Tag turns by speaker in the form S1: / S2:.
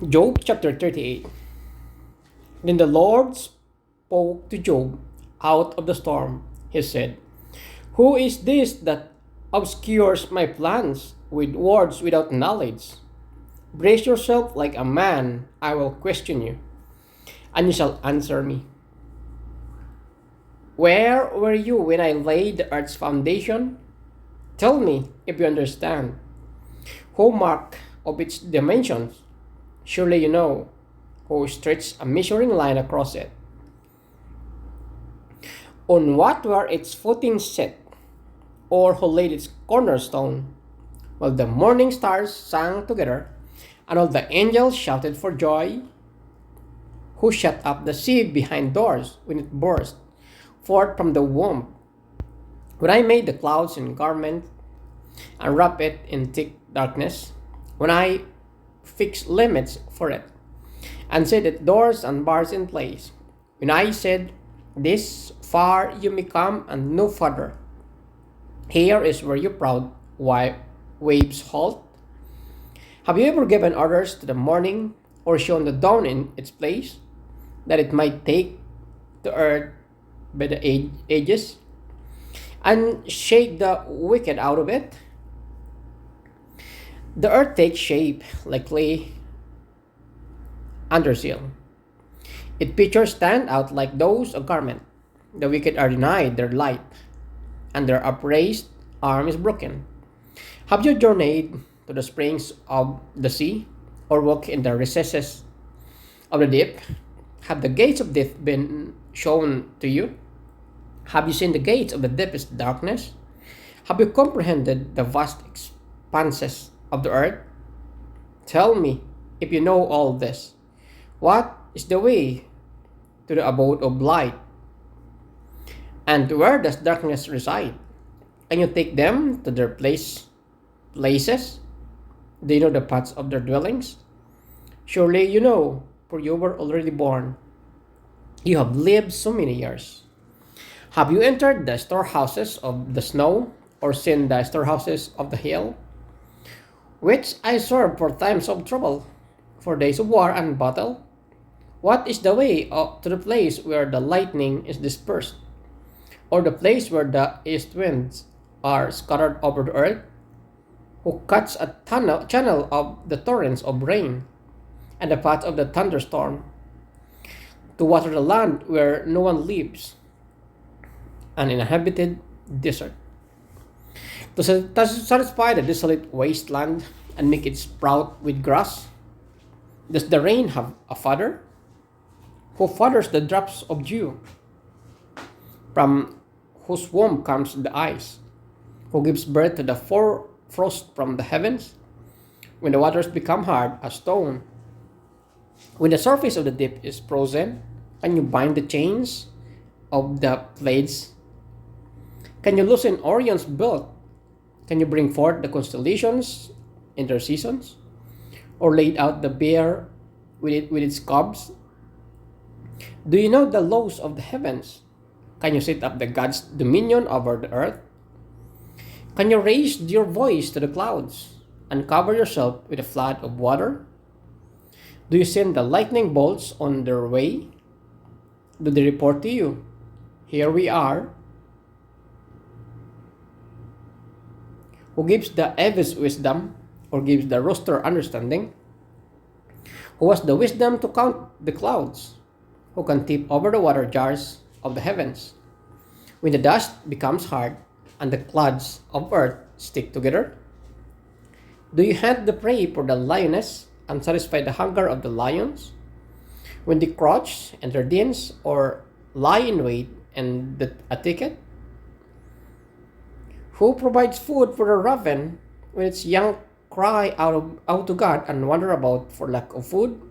S1: Job chapter 38. Then the Lord spoke to Job out of the storm. He said, "Who is this that obscures my plans with words without knowledge? Brace yourself like a man, I will question you, and you shall answer me. Where were you when I laid the earth's foundation? Tell me if you understand. Who marked of its dimensions? Surely you know. Who stretched a measuring line across it? On what were its footings set? Or who laid its cornerstone? While the morning stars sang together, and all the angels shouted for joy? Who shut up the sea behind doors when it burst forth from the womb? When I made the clouds in garment and wrapped it in thick darkness, when I fixed limits for it and set its doors and bars in place, when I said, this far you may come and no further, here is where your proud waves halt. Have you ever given orders to the morning or shown the dawn in its place, that it might take the earth by the edges and shake the wicked out of it? The earth takes shape like clay under seal. Its features stand out like those of garment. The wicked are denied their light, and their upraised arm is broken. Have you journeyed to the springs of the sea, or walked in the recesses of the deep? Have the gates of death been shown to you? Have you seen the gates of the deepest darkness? Have you comprehended the vast expanses of the earth? Tell me, if you know all this, what is the way to the abode of light? And where does darkness reside? Can you take them to their places? Do you know the paths of their dwellings? Surely you know, for you were already born. You have lived so many years. Have you entered the storehouses of the snow, or seen the storehouses of the hill, which I serve for times of trouble, for days of war and battle? What is the way to the place where the lightning is dispersed, or the place where the east winds are scattered over the earth? Who cuts a channel of the torrents of rain, and the path of the thunderstorm, to water the land where no one lives, an inhabited desert, to satisfy the desolate wasteland and make it sprout with grass? Does the rain have a father? Who fathers the drops of dew? From whose womb comes the ice? Who gives birth to the frost from the heavens? When the waters become hard as stone, when the surface of the deep is frozen, can you bind the chains of the Pleiades? Can you loosen Orion's belt? Can you bring forth the constellations in their seasons? Or lay out the bear with its cubs? Do you know the laws of the heavens? Can you set up the God's dominion over the earth? Can you raise your voice to the clouds and cover yourself with a flood of water? Do you send the lightning bolts on their way? Do they report to you, here we are? Who gives the avis wisdom, or gives the rooster understanding? Who has the wisdom to count the clouds? Who can tip over the water jars of the heavens? When the dust becomes hard and the clods of earth stick together? Do you hunt the prey for the lioness and satisfy the hunger of the lions? When they crouch in their dens, or lie in wait in a thicket? Who provides food for the raven when its young cry out to God and wander about for lack of food?